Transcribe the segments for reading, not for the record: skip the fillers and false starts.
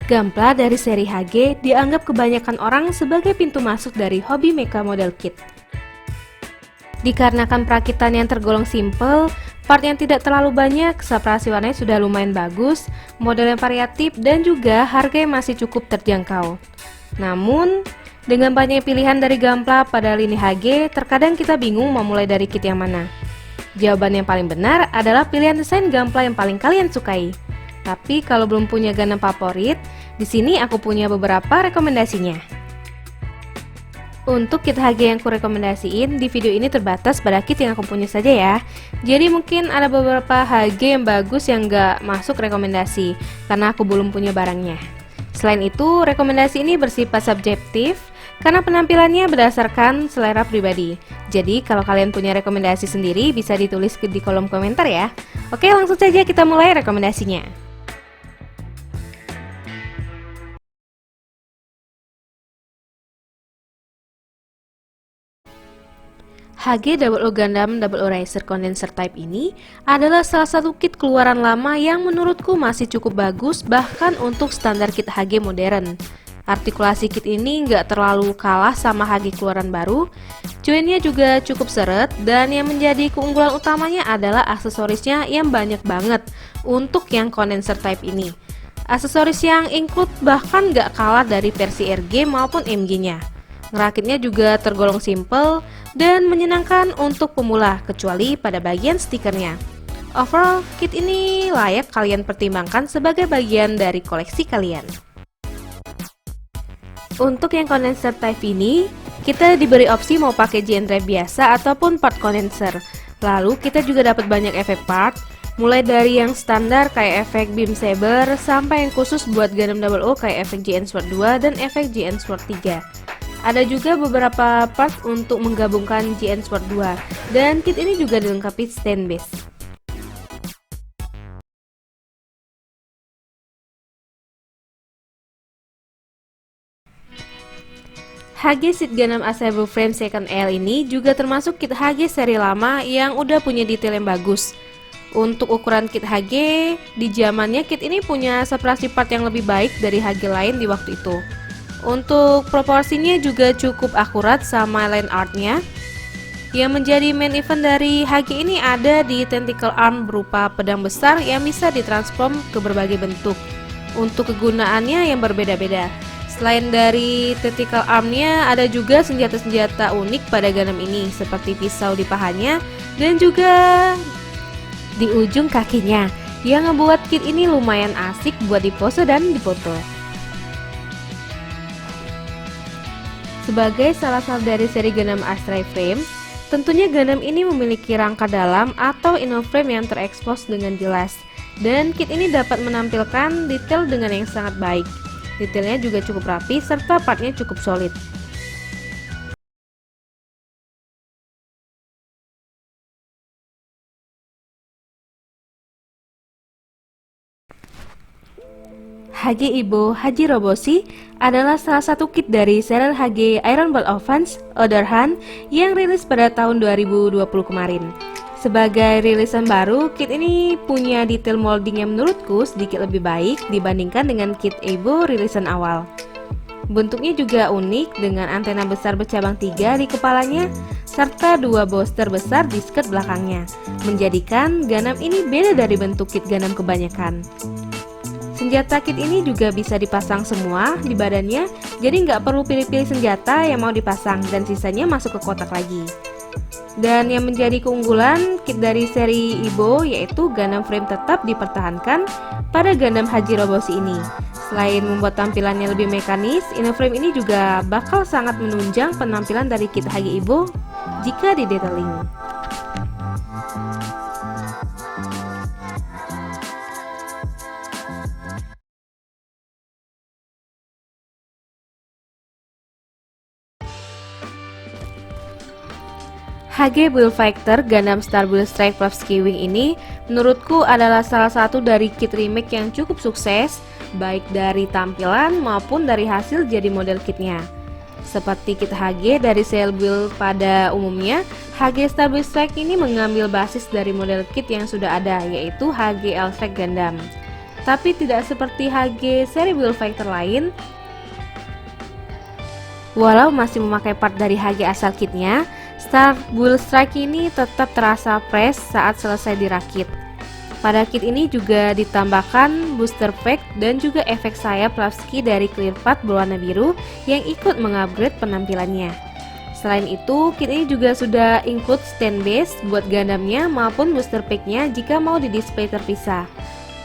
Gunpla dari seri HG dianggap kebanyakan orang sebagai pintu masuk dari hobi mecha model kit. Dikarenakan perakitan yang tergolong simple, part yang tidak terlalu banyak, separasi warnanya sudah lumayan bagus, model yang variatif, dan juga harga yang masih cukup terjangkau. Namun, dengan banyak pilihan dari Gunpla pada lini HG, terkadang kita bingung mau mulai dari kit yang mana. Jawaban yang paling benar adalah pilihan desain Gunpla yang paling kalian sukai. Tapi kalau belum punya Gundam favorit, di sini aku punya beberapa rekomendasinya. Untuk kit HG yang aku rekomendasiin di video ini terbatas pada kit yang aku punya saja ya. Jadi mungkin ada beberapa HG yang bagus yang nggak masuk rekomendasi karena aku belum punya barangnya. Selain itu, rekomendasi ini bersifat subjektif karena penampilannya berdasarkan selera pribadi. Jadi kalau kalian punya rekomendasi sendiri bisa ditulis di kolom komentar ya. Oke, langsung saja kita mulai rekomendasinya. HG00 Gundam 00 Racer Condenser Type ini adalah salah satu kit keluaran lama yang menurutku masih cukup bagus bahkan untuk standar kit HG modern. Artikulasi kit ini nggak terlalu kalah sama HG keluaran baru, joinnya juga cukup seret, dan yang menjadi keunggulan utamanya adalah aksesorisnya yang banyak banget untuk yang condenser type ini. Aksesoris yang include bahkan nggak kalah dari versi RG maupun MG-nya. Ngerakitnya juga tergolong simple dan menyenangkan untuk pemula, kecuali pada bagian stikernya. Overall, kit ini layak kalian pertimbangkan sebagai bagian dari koleksi kalian. Untuk yang condenser type ini, kita diberi opsi mau pakai GN drive biasa ataupun part condenser. Lalu kita juga dapat banyak efek part, mulai dari yang standar kayak efek beam saber sampai yang khusus buat Gundam 00 kayak efek GN Sword 2 dan efek GN Sword 3. Ada juga beberapa parts untuk menggabungkan GN Sword 2, dan kit ini juga dilengkapi stand base. HG Seed Gundam Assemble Frame Second L ini juga termasuk kit HG seri lama yang udah punya detail yang bagus. Untuk ukuran kit HG, di zamannya kit ini punya separasi part yang lebih baik dari HG lain di waktu itu. Untuk proporsinya juga cukup akurat sama line artnya. Yang menjadi main event dari HG ini ada di tentacle arm berupa pedang besar yang bisa ditransform ke berbagai bentuk untuk kegunaannya yang berbeda-beda. Selain dari tentacle armnya, ada juga senjata-senjata unik pada Gundam ini seperti pisau di pahanya dan juga di ujung kakinya yang membuat kit ini lumayan asik buat dipose dan dipoto. Sebagai salah satu dari seri Gundam Astray Frame, tentunya Gundam ini memiliki rangka dalam atau inner frame yang terekspos dengan jelas, dan kit ini dapat menampilkan detail dengan yang sangat baik. Detailnya juga cukup rapi serta partnya cukup solid. HG Ibo Hajiroboshi adalah salah satu kit dari serial HG Iron Ball Offense Other Hand yang rilis pada tahun 2020 kemarin. Sebagai rilisan baru, kit ini punya detail molding yang menurutku sedikit lebih baik dibandingkan dengan kit Ibo rilisan awal. Bentuknya juga unik dengan antena besar bercabang 3 di kepalanya serta 2 booster besar di skirt belakangnya, menjadikan Gundam ini beda dari bentuk kit Gundam kebanyakan. Senjata kit ini juga bisa dipasang semua di badannya, jadi nggak perlu pilih-pilih senjata yang mau dipasang dan sisanya masuk ke kotak lagi. Dan yang menjadi keunggulan kit dari seri Ibo yaitu Gundam frame tetap dipertahankan pada Gundam Hajiroboshi ini. Selain membuat tampilannya lebih mekanis, inner frame ini juga bakal sangat menunjang penampilan dari kit HG Ibo jika didetailing. HG Build Fighter Gundam Star Build Strike Plus Skywing ini menurutku adalah salah satu dari kit remake yang cukup sukses, baik dari tampilan maupun dari hasil jadi model kitnya. Seperti kit HG dari Cell Build pada umumnya, HG Star Build Strike ini mengambil basis dari model kit yang sudah ada, yaitu HG L-Strike Gundam. tapi tidak seperti HG seri Build Fighter lain. Walau masih memakai part dari HG asal kitnya, Star Bull Strike ini tetap terasa fresh saat selesai dirakit. Pada kit ini juga ditambahkan booster pack dan juga efek sayap Lavsky dari clear path berwarna biru yang ikut mengupgrade penampilannya. Selain itu, kit ini juga sudah include stand base buat Gundamnya maupun booster packnya jika mau didisplay terpisah.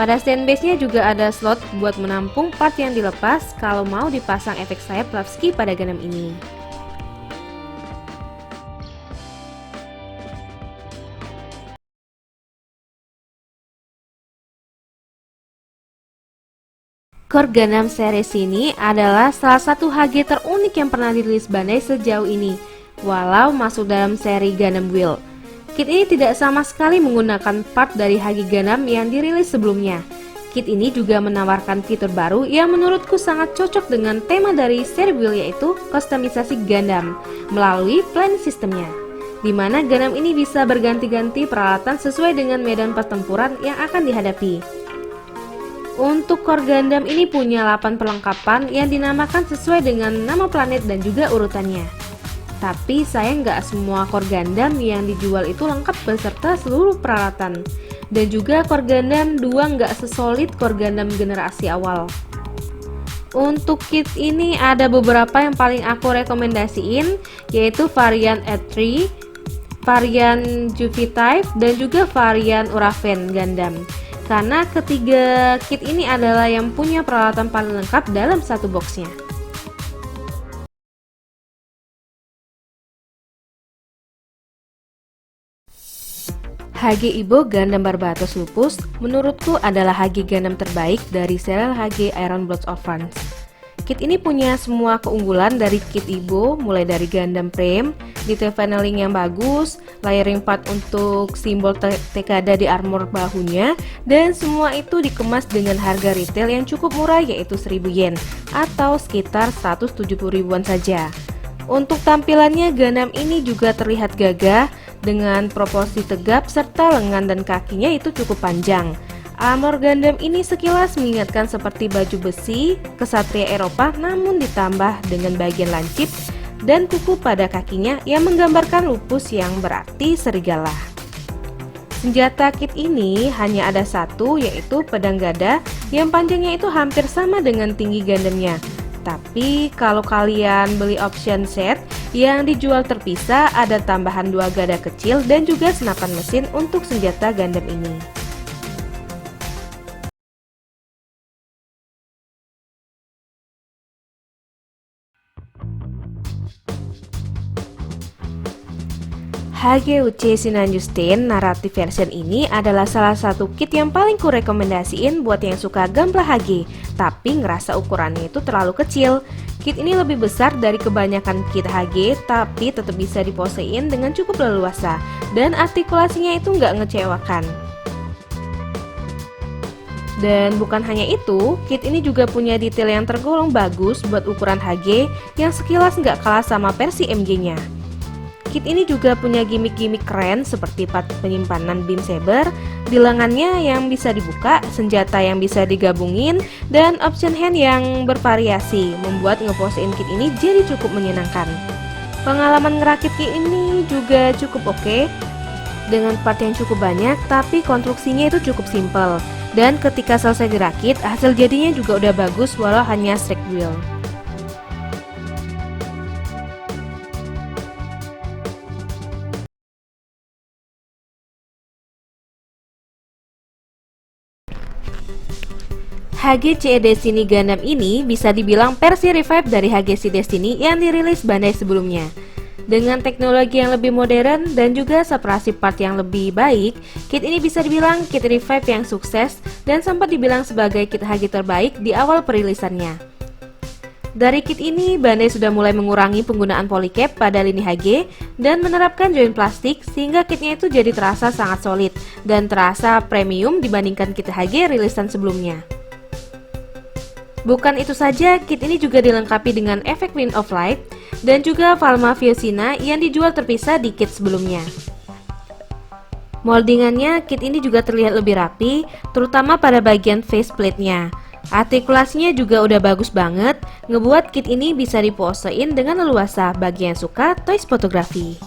Pada stand base-nya juga ada slot buat menampung part yang dilepas kalau mau dipasang efek sayap Lavsky pada Gundam ini. Core Gundam series ini adalah salah satu HG terunik yang pernah dirilis Bandai sejauh ini, walau masuk dalam seri Gundam Build. Kit ini tidak sama sekali menggunakan part dari HG Gundam yang dirilis sebelumnya. Kit ini juga menawarkan fitur baru yang menurutku sangat cocok dengan tema dari seri Build, yaitu kustomisasi Gundam melalui plan sistemnya, di mana Gundam ini bisa berganti-ganti peralatan sesuai dengan medan pertempuran yang akan dihadapi. Untuk Core Gundam ini punya 8 perlengkapan yang dinamakan sesuai dengan nama planet dan juga urutannya. Tapi sayang nggak semua Core Gundam yang dijual itu lengkap beserta seluruh peralatan. Dan juga Core Gundam 2 nggak sesolid Core Gundam generasi awal. Untuk kit ini ada beberapa yang paling aku rekomendasiin, yaitu varian E3, varian Juvi Type, dan juga varian Urafen Gundam. Karena ketiga kit ini adalah yang punya peralatan paling lengkap dalam satu boxnya. HG Ibo Gundam Barbatos Lupus menurutku adalah HG Gundam terbaik dari serial HG Iron Blood Orphans. Kit ini punya semua keunggulan dari kit Ibo, mulai dari Gundam frame, detail paneling yang bagus, layering part untuk simbol Tekada di armor bahunya, dan semua itu dikemas dengan harga retail yang cukup murah, yaitu 1000 yen atau sekitar 170 ribuan saja. Untuk tampilannya, Gundam ini juga terlihat gagah dengan proporsi tegap serta lengan dan kakinya itu cukup panjang. Armor Gundam ini sekilas mengingatkan seperti baju besi kesatria Eropa, namun ditambah dengan bagian lancip dan kuku pada kakinya yang menggambarkan lupus yang berarti serigala. Senjata kit ini hanya ada satu, yaitu pedang gada yang panjangnya itu hampir sama dengan tinggi Gundamnya. Tapi kalau kalian beli option set yang dijual terpisah, ada tambahan 2 gada kecil dan juga senapan mesin untuk senjata Gundam ini. HGUC Sinanjustein Narrative Version ini adalah salah satu kit yang paling ku rekomendasiin buat yang suka gameplay HG, tapi ngerasa ukurannya itu terlalu kecil. Kit ini lebih besar dari kebanyakan kit HG, tapi tetap bisa diposein dengan cukup leluasa, dan artikulasinya itu nggak ngecewakan. Dan bukan hanya itu, kit ini juga punya detail yang tergolong bagus buat ukuran HG yang sekilas nggak kalah sama versi MG-nya. Kit ini juga punya gimmick-gimmick keren seperti part penyimpanan beam saber, di lengannya yang bisa dibuka, senjata yang bisa digabungin, dan option hand yang bervariasi, membuat ngeposein kit ini jadi cukup menyenangkan. Pengalaman ngerakit kit ini juga cukup oke, dengan part yang cukup banyak, tapi konstruksinya itu cukup simple. Dan ketika selesai dirakit, hasil jadinya juga udah bagus walau hanya strike wheel. HGC Destiny Gundam ini bisa dibilang versi revive dari HGC Destiny yang dirilis Bandai sebelumnya. Dengan teknologi yang lebih modern dan juga separasi part yang lebih baik, kit ini bisa dibilang kit revive yang sukses dan sempat dibilang sebagai kit HG terbaik di awal perilisannya. Dari kit ini, Bandai sudah mulai mengurangi penggunaan polycap pada lini HG dan menerapkan join plastik sehingga kitnya itu jadi terasa sangat solid dan terasa premium dibandingkan kit HG rilisan sebelumnya. Bukan itu saja, kit ini juga dilengkapi dengan efek Wind of Light dan juga Valma Viosina yang dijual terpisah di kit sebelumnya. Moldingannya kit ini juga terlihat lebih rapi, terutama pada bagian faceplate-nya. Artikulasinya juga udah bagus banget, ngebuat kit ini bisa diposein dengan leluasa bagi yang suka toys fotografi.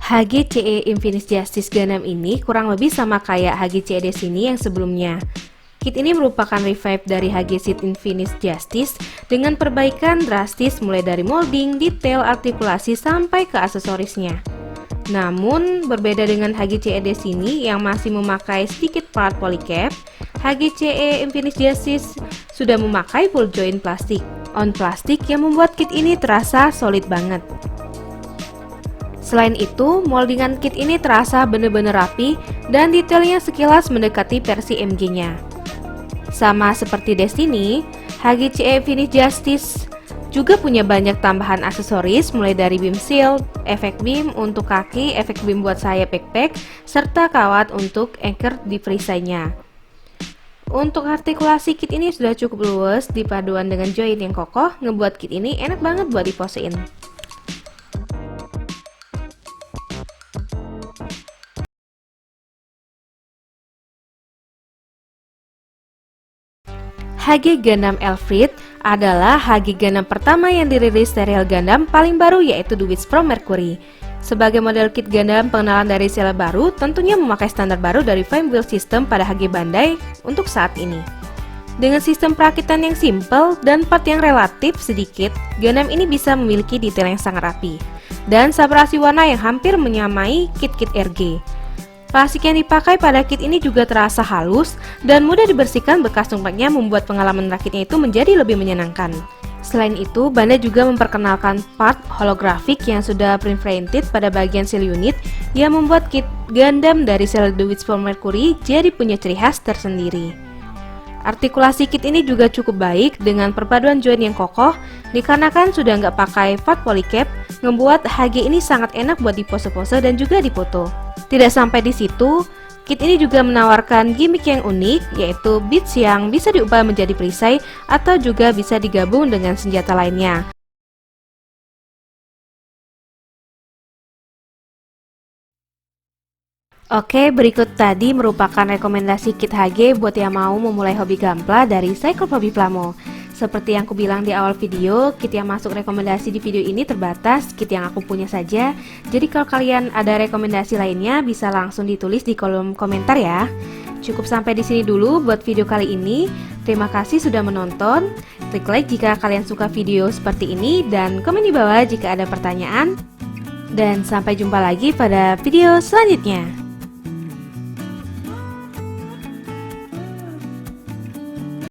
HGCE Infinite Justice Gundam ini kurang lebih sama kayak HGCE Destiny yang sebelumnya. Kit ini merupakan revive dari HGCE Infinite Justice dengan perbaikan drastis mulai dari molding, detail, artikulasi, sampai ke aksesorisnya. Namun, berbeda dengan HGCE Destiny yang masih memakai sedikit part polycap, HGCE Infinite Justice sudah memakai full joint plastik on plastik yang membuat kit ini terasa solid banget. Selain itu, moldingan kit ini terasa bener-bener rapi dan detailnya sekilas mendekati versi MG-nya. Sama seperti Destiny, HGCE Infinite Justice juga punya banyak tambahan aksesoris mulai dari beam shield, efek beam untuk kaki, efek beam buat sayap backpack, serta kawat untuk anchor di perisainya. Untuk artikulasi kit ini sudah cukup luwes, dipaduan dengan joint yang kokoh, ngebuat kit ini enak banget buat diposein. HG Gundam Elfrid adalah HG Gundam pertama yang dirilis serial Gundam paling baru, yaitu The Witch from Mercury. Sebagai model kit Gundam pengenalan dari serial baru, tentunya memakai standar baru dari Fine Wheel System pada HG Bandai untuk saat ini. Dengan sistem perakitan yang simple dan part yang relatif sedikit, Gundam ini bisa memiliki detail yang sangat rapi dan saturasi warna yang hampir menyamai kit-kit RG. Plastik yang dipakai pada kit ini juga terasa halus dan mudah dibersihkan, bekas tumpengnya membuat pengalaman merakitnya itu menjadi lebih menyenangkan. Selain itu, Bandai juga memperkenalkan part holographic yang sudah pre-printed pada bagian seal unit yang membuat kit Gundam dari serial The Witch from Mercury jadi punya ciri khas tersendiri. Artikulasi kit ini juga cukup baik dengan perpaduan joint yang kokoh, dikarenakan sudah nggak pakai part polycap, membuat HG ini sangat enak buat dipose-pose dan juga dipoto. Tidak sampai di situ, kit ini juga menawarkan gimmick yang unik, yaitu beads yang bisa diubah menjadi perisai atau juga bisa digabung dengan senjata lainnya. Oke, berikut tadi merupakan rekomendasi kit HG buat yang mau memulai hobi Gunpla dari Cyclops Plamo. Seperti yang aku bilang di awal video, kit yang masuk rekomendasi di video ini terbatas, kit yang aku punya saja. Jadi kalau kalian ada rekomendasi lainnya bisa langsung ditulis di kolom komentar ya. Cukup sampai di sini dulu buat video kali ini. Terima kasih sudah menonton. Klik like jika kalian suka video seperti ini dan komen di bawah jika ada pertanyaan. Dan sampai jumpa lagi pada video selanjutnya.